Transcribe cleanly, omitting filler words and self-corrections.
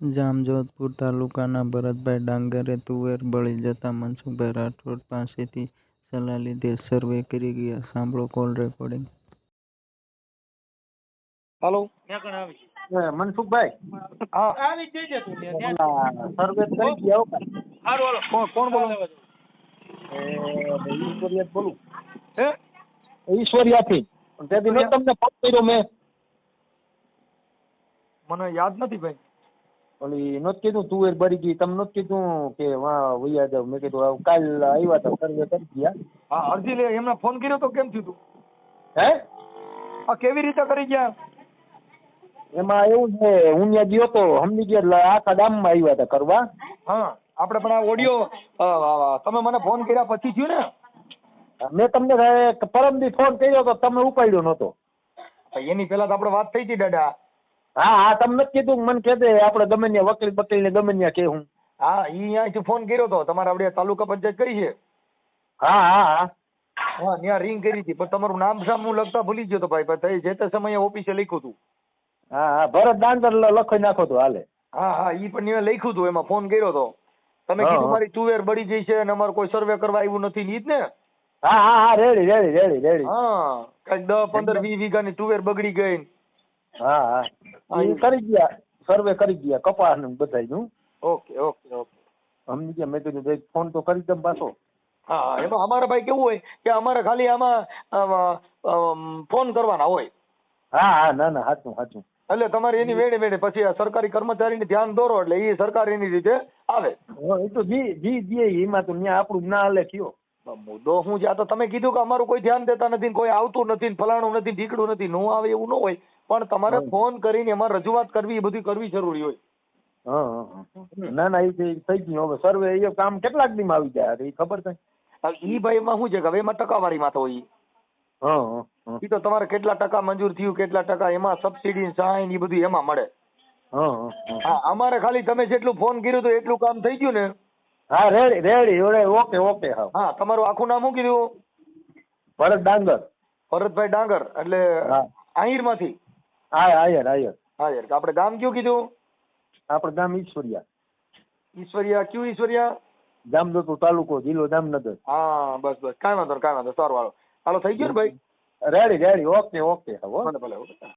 જામજોધપુર તાલુકાના ભરતભાઈ ડાંગરે તુવેર બળી જતા મનસુખભાઈ રાઠોડ પાસેથી સલાહ લીધે સર્વે કરી ગયા. સાંભળો કોલ રેકોર્ડિંગ. હાલો મનસુખભાઈ, હા સર્વે કરી ગયા હો કાંઈ? કોણ બોલો? ઈશ્વરિયા બોલું. હે ઈશ્વરિયાથી. તેથી મેં તમને ફોન કર્યો. મેં મને યાદ નથી ભાઈ. ઓલી નહોતું કીધું તુવેર બળી ગઈ, તમે નહોતું કીધું કે વાં વૈયા જાવ? મેં કીધું કાલ આવ્યા હતા, સર્વે કરી ગયા. હા અરજી લે, એમને ફોન કર્યો તો કેમ થયું તું? હે આ કેવી રીતે કરી ગયા? એમાં એવું છે, હું ત્યાં ગયો તો સમજી ગયા, એટલે આખા ગામમાં આવ્યા હતા કરવા. હા આપણે પણ આ ઓડિયો તમે મને ફોન કર્યા પછી થયું ને? મેં તમને પરમદી ફોન કર્યો તો તમે ઉપાડ્યો નહોતો. એની પહેલા તો આપણે વાત થઈ હતી દાદા. હા હા, તમે નથી કીધું મને કહેતે આપણે ગમે ત્યાં વકીલ બકીલ ને ગમે ત્યાં કહેવું. હા ઈ અહીંયાથી ફોન કર્યો તો, તમારે આપણે તાલુકા પંચાયત કરી છે. હા હા હા હા ત્યાં રિંગ કરી હતી, પણ તમારું નામ સામ હું લખતા ભૂલી ગયો તો ભાઈ. પણ જે તે સમયે ઓફિસે લખ્યું હતું. હા હા, ભરત ડાંગર લખાઈ નાખો તો હાલે. હા હા ઈ પણ મેં લખ્યું હતું, એમાં ફોન કર્યો તો. તમે હા, કીધું હા. મારી તુવેર બળી જઈ છે અને અમારે કોઈ સર્વે કરવા આવ્યું નથી, ઈ જ ને? હા હા હા, રેડી રેડી રેડી રેડી. હા કઈક 10, 15, 20 વીઘાની તુવેર બગડી ગઈ. હા હા, ઈ કરી ગયા, સર્વે કરી ગયા કપાસ ને બધાયનું. Okay okay okay. સમજી ગયા. મેં કીધું ભાઈ ફોન તો કરી દઉં પાછો. હા એમાં અમારે ભાઈ કેવું હોય કે અમારે ખાલી આમાં ફોન કરવાના હોય. હા હા, ના ના, સાચું સાચું. એટલે તમારે એની વેડે વેડે પછી આ સરકારી કર્મચારીને ધ્યાન દોરો એટલે એ સરકાર એની રીતે આવે. એ તો જી દે એમાં તો ત્યાં આપણું ના હાલે કયો. મુદ્દો શું છે? આ તો તમે કીધું કે અમારું કોઈ ધ્યાન દેતા નથી, કોઈ આવતું નથી, ફલાણું નથી, ઢીકડું નથી. નો આવે એવું ન હોય, પણ તમારે ફોન કરીને એમાં રજૂઆત કરવી, એ બધું કરવી જરૂરી હોય. હા હા, ના ના, એ થઈ ગયું. હવે સર્વે એ કામ કેટલાક દીમાં આવી જાય એ ખબર છે? ઈ ભાઈ એમાં શું છે કે હવે એમાં ટકાવારીમાં તો હોય. હા હા ઈ તો તમારે કેટલા ટકા મંજૂર થયું, કેટલા ટકા એમાં સબસિડી સાઈન એ બધું એમાં મળે. હા હા અમારે ખાલી તમે જેટલું ફોન કર્યું તો એટલું કામ થઈ ગયું ને? હા, રેડી રેડી, ઓકે ઓકે. હા હા તમારું આખું નામ શું કીધું? ભરત ડાંગર. ભરતભાઈ ડાંગર. એટલે હા, આહિર માંથી? હા આયર આયર. હા યાર, આપણે ગામ કયું કીધું? આપણે ગામ ઈશ્વરિયા. ઈશ્વરિયા. કયું ઈશ્વરિયા? જામજોધપુર તાલુકો, જિલ્લો જામનગર. હા બસ બસ, કાંઈ વાંધો કાંઈ વાંધો. સારું હાલો હાલો, થઈ ગયું ને ભાઈ? Ready ready, okay okay. હવે ભલે ભલે.